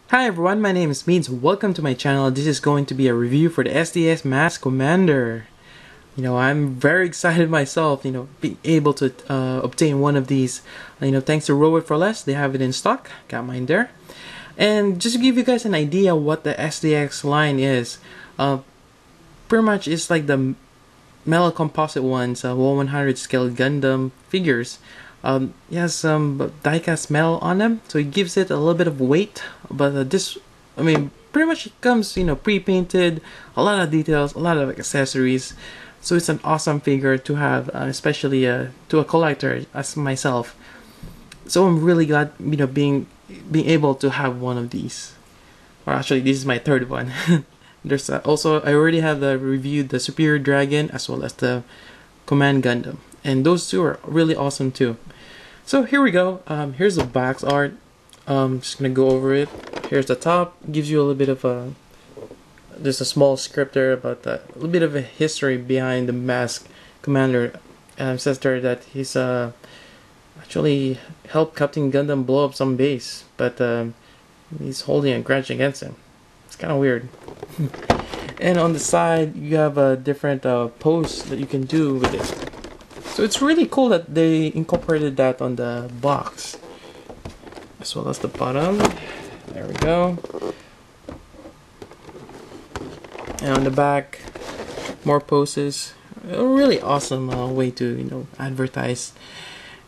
Hi everyone, my name is Means. Welcome to my channel. This is going to be a review for the SDX Mass Commander. I'm very excited myself, being able to obtain one of these. Thanks to Roll It For Less, they have it in stock. Got mine there. And just to give you guys an idea what the SDX line is, pretty much it's like the metal composite ones, 1/100 scale Gundam figures. It has some die-cast metal on them, so it gives it a little bit of weight. But pretty much it comes, pre-painted, a lot of details, a lot of accessories. So it's an awesome figure to have, especially to a collector as myself. So I'm really glad, being able to have one of these. Or actually, this is my third one. There's also, I already have reviewed the Superior Dragon as well as the Command Gundam, and those two are really awesome too. So here we go. Here's the box art. Just gonna go over it. Here's the top. Gives you a little bit of there's a small script there about a little bit of a history behind the Mask Commander. Says there that he's actually helped Captain Gundam blow up some base, but he's holding a grudge against him. It's kind of weird. And on the side, you have a different pose that you can do with it. So it's really cool that they incorporated that on the box, as well as the bottom. There we go. And on the back, more poses. A really awesome way to advertise.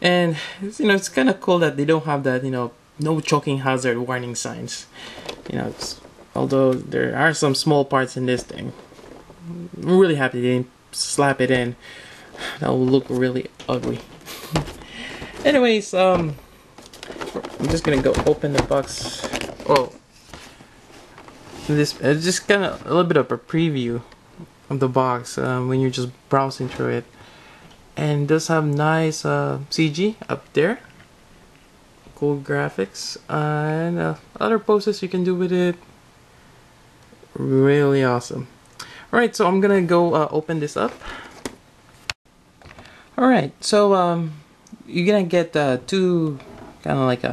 And it's kind of cool that they don't have that no choking hazard warning signs. Although there are some small parts in this thing. I'm really happy they didn't slap it in. That will look really ugly. Anyways, I'm just gonna go open the box. Oh, this just kind of a little bit of a preview of the box when you're just browsing through it, and it does have nice CG up there, cool graphics, and other poses you can do with it. Really awesome. Alright, so I'm gonna go open this up. Alright, so you're gonna get two kind of like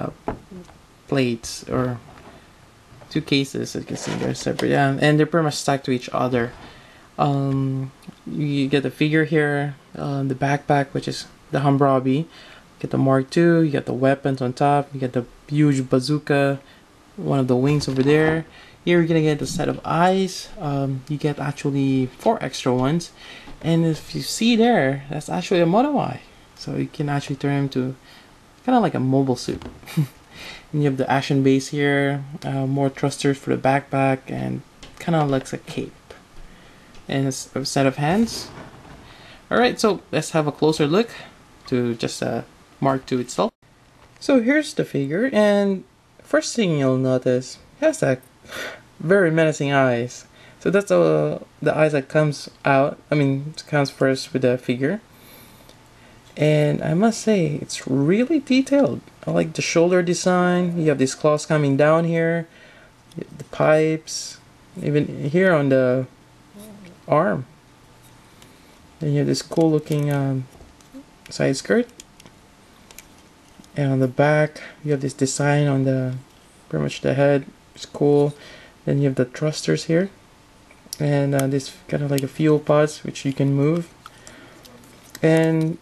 plates, or two cases. As you can see, they're separate, and they're pretty much stacked to each other. You get the figure here, the backpack, which is the Hammurabi. You get the Mark II, you get the weapons on top, you get the huge bazooka, one of the wings over there. Here you're gonna get a set of eyes. You get actually 4 extra ones, and if you see there, that's actually a mono eye. So you can actually turn him to kind of like a mobile suit. And you have the action base here, more thrusters for the backpack, and kind of looks like a cape. And it's a set of hands. Alright, so let's have a closer look to just Mark II itself. So here's the figure, and first thing you'll notice, it has that very menacing eyes. So that's the eyes that comes out. Comes first with the figure. And I must say, it's really detailed. I like the shoulder design. You have these claws coming down here, the pipes, even here on the arm. Then you have this cool looking side skirt. And on the back, you have this design on the pretty much the head. It's cool. Then you have the thrusters here, and this kind of like a fuel pods which you can move, and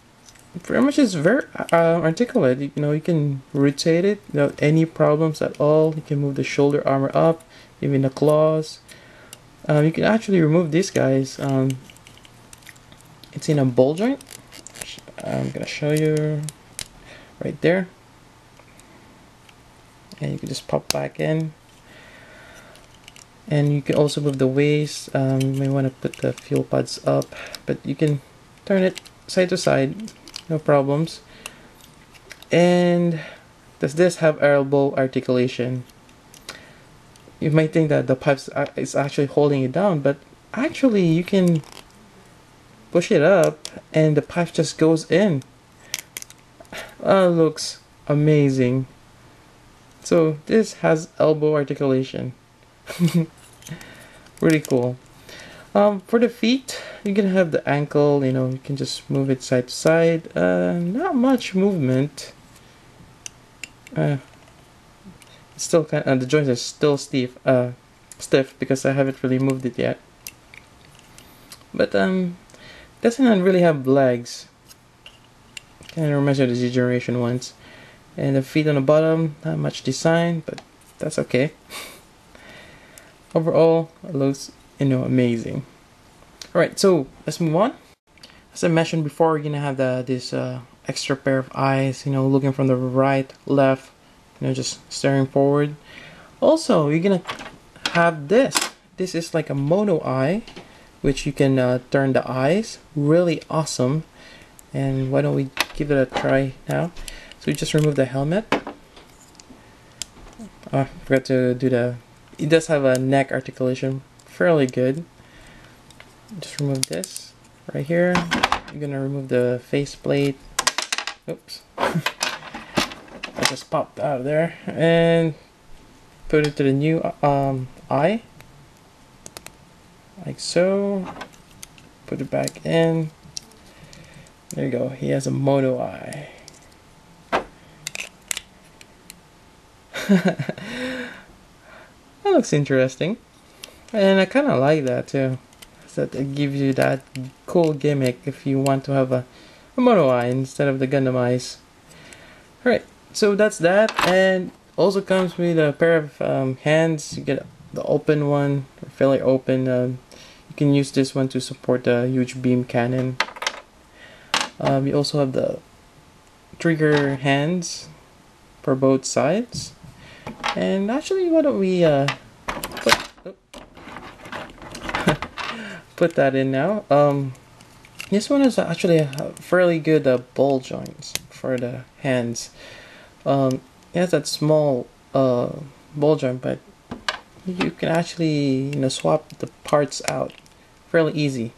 pretty much it's very articulate. You can rotate it without any problems at all. You can move the shoulder armor up, even the claws. You can actually remove these guys. It's in a ball joint. I'm gonna show you right there, and you can just pop back in. And you can also move the waist. You may want to put the fuel pods up, but you can turn it side to side, no problems. And does this have elbow articulation? You might think that the pipes is actually holding it down, but actually you can push it up and the pipe just goes in. Looks amazing. So this has elbow articulation. Really cool. For the feet, you can have the ankle, you can just move it side to side. Not much movement. It's still the joints are still stiff because I haven't really moved it yet. But doesn't really have legs. Kind of reminds me of the Z Generation ones. And the feet on the bottom, not much design, but that's okay. Overall, it looks, amazing. Alright, so let's move on. As I mentioned before, we're gonna have this extra pair of eyes, looking from the right, left, just staring forward. Also, you're gonna have this. This is like a mono eye, which you can turn the eyes. Really awesome. And why don't we give it a try now? So we just remove the helmet. Oh, I forgot to do it does have a neck articulation, fairly good. Just remove this right here. You're gonna remove the faceplate. Oops. I just popped out of there. And put it to the new eye. Like so. Put it back in. There you go. He has a mono eye. That looks interesting. And I kind of like that too. So that it gives you that cool gimmick if you want to have a mono eye instead of the Gundam eyes. Alright, so that's that. And also comes with a pair of hands. You get the open one, fairly open. You can use this one to support the huge beam cannon. You also have the trigger hands for both sides. And actually, why don't we put that in now. This one is actually a fairly good ball joints for the hands. It has that small ball joint, but you can actually swap the parts out fairly easy.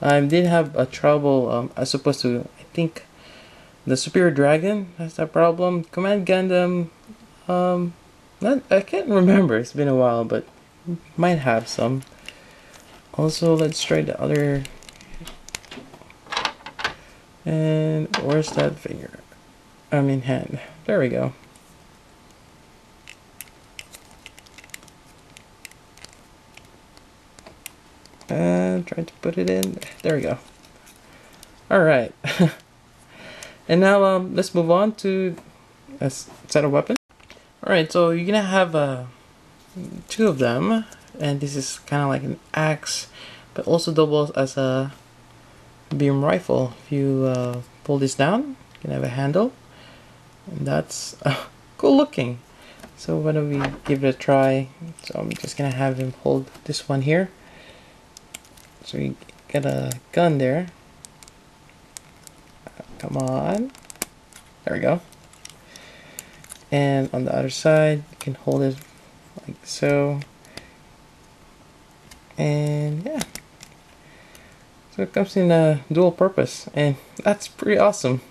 I did have a trouble as opposed to, I think, the Superior Dragon has that problem. Command Gundam, I can't remember, it's been a while, but might have some. Also, let's try the other. And where's that finger? I mean hand. There we go. And try to put it in. There we go. Alright. And now let's move on to a set of weapons. Alright, so you're gonna have two of them. And this is kind of like an axe, but also doubles as a beam rifle. If you pull this down, you can have a handle. And that's cool looking. So why don't we give it a try. So I'm just gonna have him hold this one here. So you get a gun there. Come on. There we go. And on the other side, you can hold it like so. And yeah. So it comes in a dual purpose. And that's pretty awesome.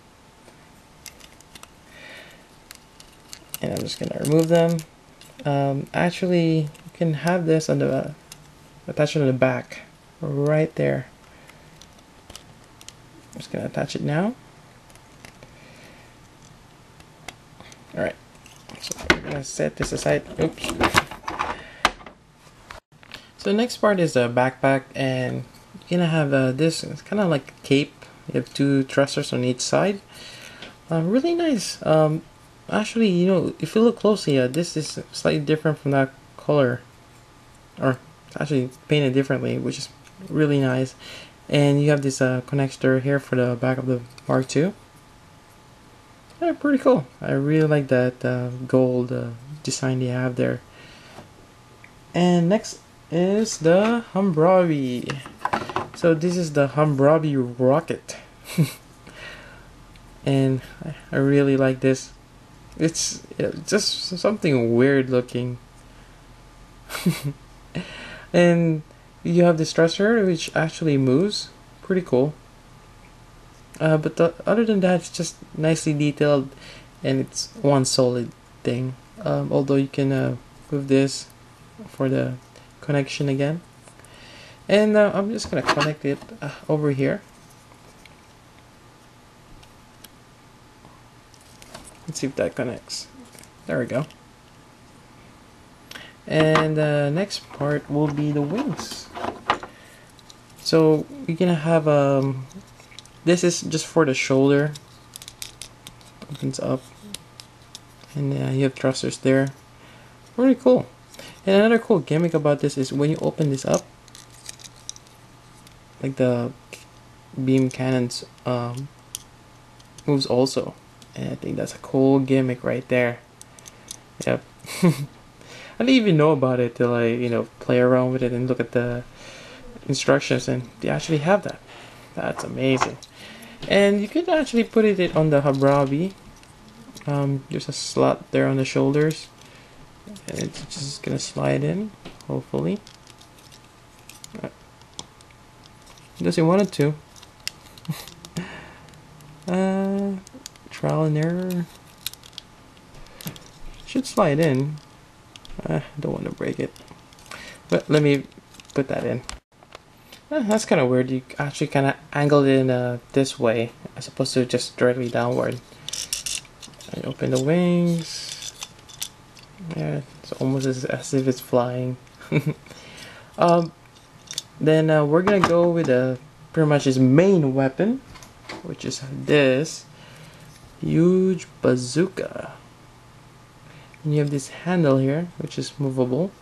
And I'm just going to remove them. Actually, you can have this on the attach it on the back. Right there. I'm just going to attach it now. Alright, so we're going to set this aside. Oops. So the next part is the backpack, and you're going to have this, it's kind of like a cape. You have two thrusters on each side. Really nice. Actually, you know, if you look closely, this is slightly different from that color. Or actually painted differently, which is really nice. And you have this connector here for the back of the Mark II. Yeah, pretty cool. I really like that gold design they have there. And next is the Humbrabi. So this is the Humbrabi rocket. And I really like this. It's just something weird looking. And you have this thruster which actually moves. Pretty cool. But other than that, it's just nicely detailed, and it's one solid thing. Although you can move this for the connection again. And I'm just gonna connect it over here. Let's see if that connects. There we go. And the next part will be the wings. So you're gonna have this is just for the shoulder. Opens up, and you have thrusters there. Really cool. And another cool gimmick about this is when you open this up, like the beam cannons moves also, and I think that's a cool gimmick right there. Yep. I didn't even know about it till I, play around with it and look at the instructions, and they actually have that. That's amazing. And you could actually put it on the Habrabi. There's a slot there on the shoulders, and it's just gonna slide in, hopefully. Doesn't want it to. Trial and error. Should slide in. Don't want to break it, but let me put that in. That's kind of weird. You actually kind of angled it in this way as opposed to just directly downward. I open the wings. Yeah, it's almost as if it's flying. Then we're gonna go with pretty much his main weapon, which is this huge bazooka. And you have this handle here, which is movable.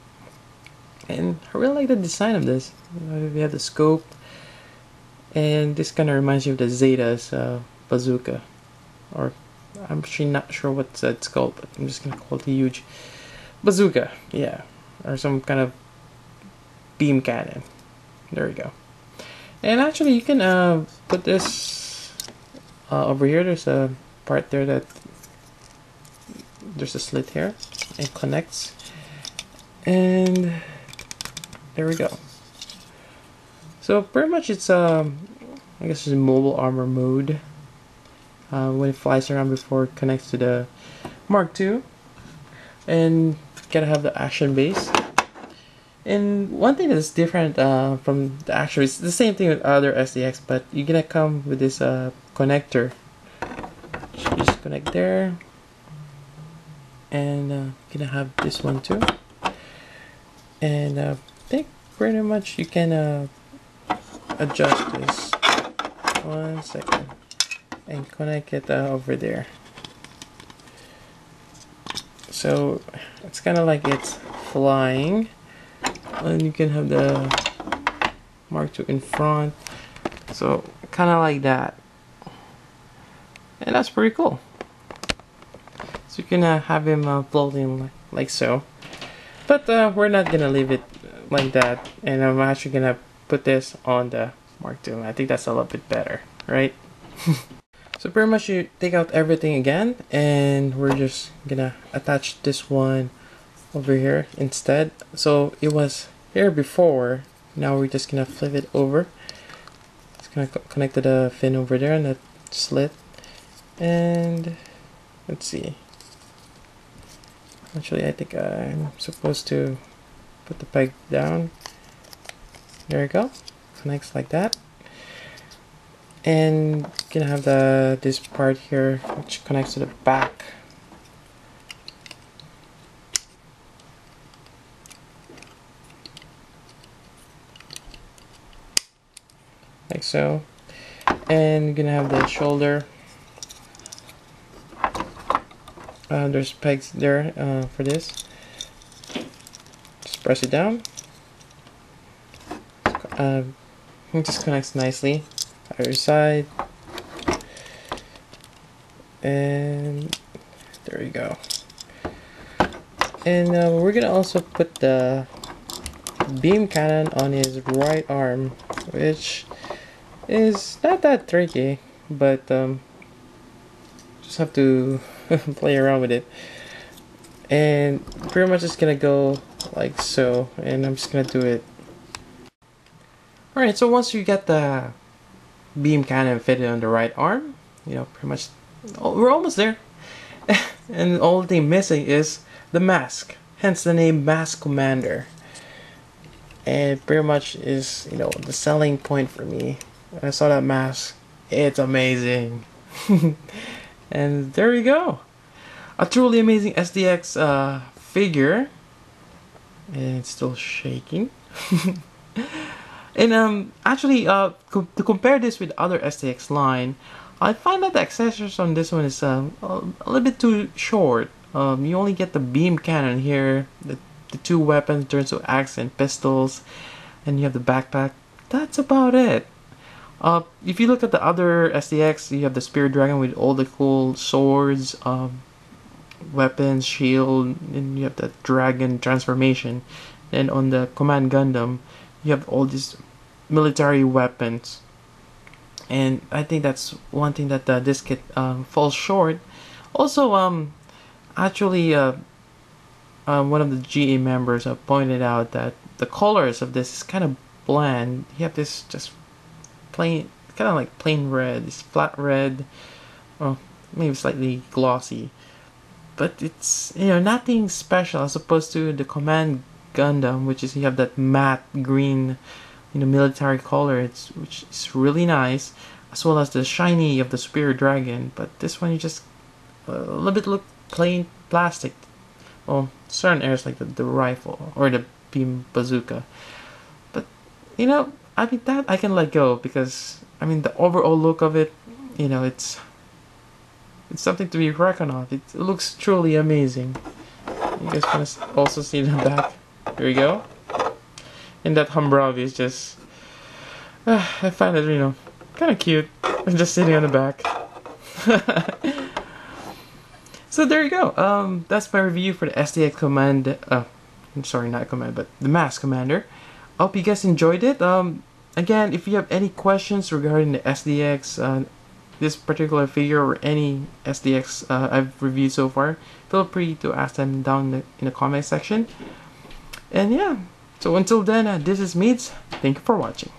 And I really like the design of this. We have the scope, and this kind of reminds you of the Zeta's bazooka, or I'm actually not sure what it's called, but I'm just gonna call it the huge bazooka. Yeah, or some kind of beam cannon. There we go. And actually, you can put this over here. There's a part there that there's a slit here. It connects, and there we go. So pretty much it's I guess it's mobile armor mode. When it flies around before it connects to the Mark II, and gotta have the action base. And one thing that's different from the actual, it's the same thing with other SDX, but you're gonna come with this connector. You just connect there, and gonna have this one too. And I think pretty much you can adjust this. 1 second, and connect it over there. So it's kind of like it's flying. And you can have the Mark II in front, so kind of like that, and that's pretty cool. So you can have him floating like so, but we're not gonna leave it like that, and I'm actually gonna put this on the Mark II. I think that's a little bit better, right? So pretty much you take out everything again, and we're just gonna attach this one over here instead. So it was here before, now we're just gonna flip it over. It's gonna connect to the fin over there and that slit, and let's see, actually I think I'm supposed to put the peg down. There we go, connects like that. And gonna have this part here which connects to the back. Like so. And you're gonna have the shoulder. There's pegs there for this. Just press it down. It just connects nicely. Other side, and there you go. And we're gonna also put the beam cannon on his right arm, which is not that tricky, but just have to play around with it. And pretty much it's gonna go like so, and I'm just gonna do it. Alright, so once you get the beam cannon fitted on the right arm, pretty much we're almost there. And the only thing missing is the mask, hence the name Mask Commander. And it pretty much is the selling point for me. When I saw that mask, it's amazing. And there you go, a truly amazing SDX figure. and it's still shaking. And actually, to compare this with other SDX line, I find that the accessories on this one is a little bit too short. You only get the beam cannon here, the two weapons turn to axe and pistols, and you have the backpack. That's about it. If you look at the other SDX, you have the Spirit Dragon with all the cool swords, weapons, shield, and you have the dragon transformation. Then on the Command Gundam, you have all these military weapons, and I think that's one thing that this kit falls short. Also, actually, one of the GA members pointed out that the colors of this is kind of bland. You have this just plain, kind of like plain red, this flat red, well, maybe slightly glossy, but it's, you know, nothing special as opposed to the Command Gundam, which is, you have that matte green, you know, military color, which is really nice, as well as the shiny of the Spirit Dragon. But this one, you just a little bit look plain plastic. Well, certain areas like the rifle or the beam bazooka, but you know, I mean, that I can let go, because I mean, the overall look of it, you know, it's something to be reckoned of. It looks truly amazing. You guys want to also see the back? Here we go. And that Humbravi is just, I find it, you know, kind of cute. I'm just sitting on the back. So there you go. That's my review for the SDX command. I'm sorry, not command, but the Mask Commander. I hope you guys enjoyed it. Again, if you have any questions regarding the SDX, this particular figure, or any SDX I've reviewed so far, feel free to ask them down in the comment section. And yeah, so until then, this is Meads. Thank you for watching.